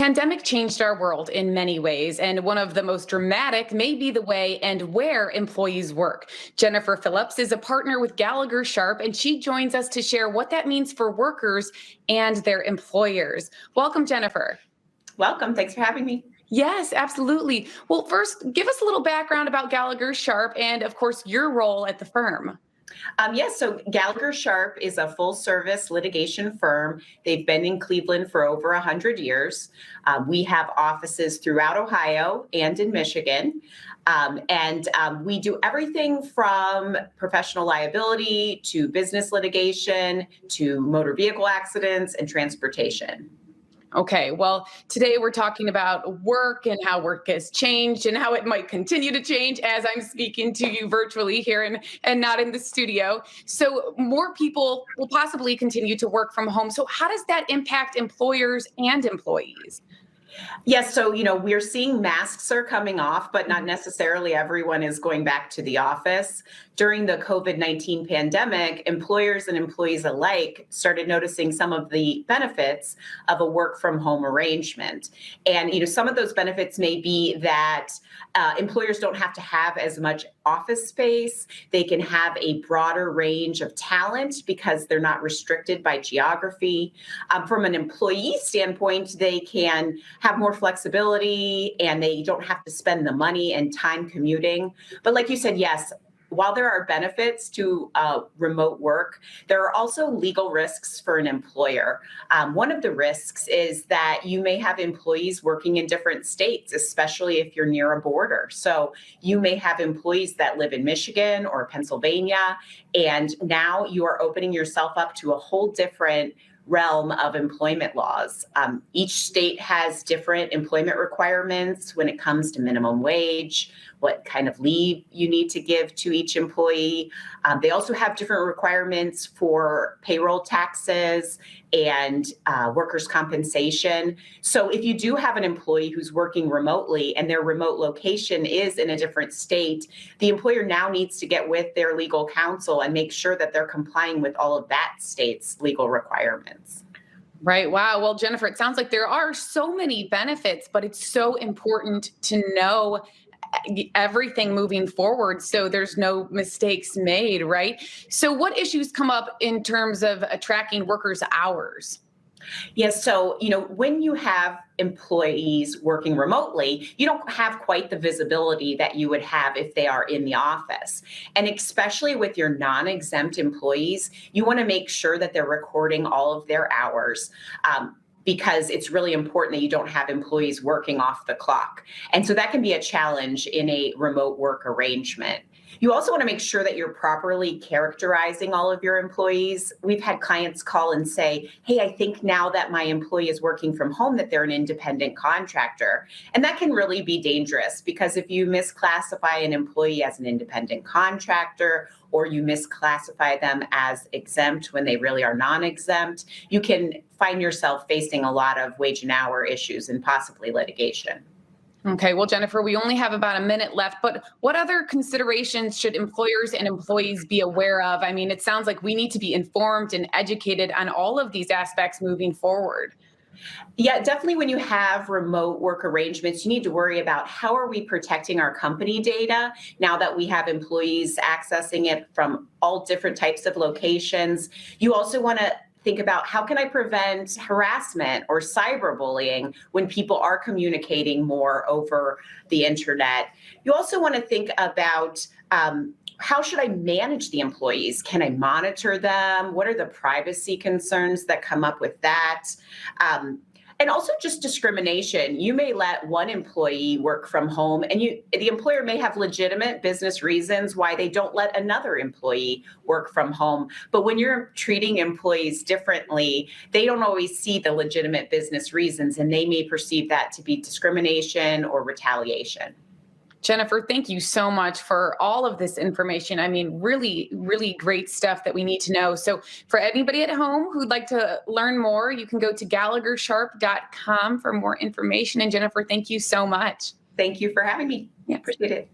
pandemic changed our world in many ways, and one of the most dramatic may be the way and where employees work. Jennifer Phillips is a partner with Gallagher Sharp, and she joins us to share what that means for workers and their employers. Welcome, Jennifer. Welcome. Thanks for having me. Yes, absolutely. Well, first, give us a little background about Gallagher Sharp and, of course, your role at the firm. Yes, so Gallagher Sharp is a full service litigation firm. They've been in Cleveland for over 100 years. We have offices throughout Ohio and in Michigan. We do everything from professional liability to business litigation to motor vehicle accidents and transportation. Okay, well, today we're talking about work and how work has changed and how it might continue to change as I'm speaking to you virtually here and not in the studio. So, more people will possibly continue to work from home. So, how does that impact employers and employees? Yes, so we're seeing masks are coming off, but not necessarily everyone is going back to the office. During the COVID-19 pandemic, employers and employees alike started noticing some of the benefits of a work from home arrangement. And some of those benefits may be that employers don't have to have as much office space. They can have a broader range of talent because they're not restricted by geography. From an employee standpoint, they can have more flexibility and they don't have to spend the money and time commuting. But like you said, yes, while there are benefits to remote work, there are also legal risks for an employer. One of the risks is that you may have employees working in different states, especially if you're near a border. So you may have employees that live in Michigan or Pennsylvania, and now you are opening yourself up to a whole different realm of employment laws. Each state has different employment requirements when it comes to minimum wage, what kind of leave you need to give to each employee. They also have different requirements for payroll taxes and workers' compensation. So if you do have an employee who's working remotely and their remote location is in a different state, the employer now needs to get with their legal counsel and make sure that they're complying with all of that state's legal requirements. Right. Wow. Well, Jennifer, it sounds like there are so many benefits, but it's so important to know everything moving forward so there's no mistakes made, right? So what issues come up in terms of tracking workers' hours? Yes. So, when you have employees working remotely, you don't have quite the visibility that you would have if they are in the office. And especially with your non-exempt employees, you want to make sure that they're recording all of their hours. Because it's really important that you don't have employees working off the clock. And so that can be a challenge in a remote work arrangement. You also want to make sure that you're properly characterizing all of your employees. We've had clients call and say, hey, I think now that my employee is working from home, that they're an independent contractor. And that can really be dangerous because if you misclassify an employee as an independent contractor or you misclassify them as exempt when they really are non-exempt, you can find yourself facing a lot of wage and hour issues and possibly litigation. Okay, well, Jennifer, we only have about a minute left, but what other considerations should employers and employees be aware of? I mean, it sounds like we need to be informed and educated on all of these aspects moving forward. Yeah, definitely when you have remote work arrangements, you need to worry about how are we protecting our company data now that we have employees accessing it from all different types of locations. You also want to think about how can I prevent harassment or cyberbullying when people are communicating more over the internet. You also want to think about how should I manage the employees? Can I monitor them? What are the privacy concerns that come up with that? And also just discrimination. You may let one employee work from home and the employer may have legitimate business reasons why they don't let another employee work from home. But when you're treating employees differently, they don't always see the legitimate business reasons and they may perceive that to be discrimination or retaliation. Jennifer, thank you so much for all of this information. I mean, really, really great stuff that we need to know. So for anybody at home who'd like to learn more, you can go to gallaghersharp.com for more information. And Jennifer, thank you so much. Thank you for having me. Yeah. Appreciate it.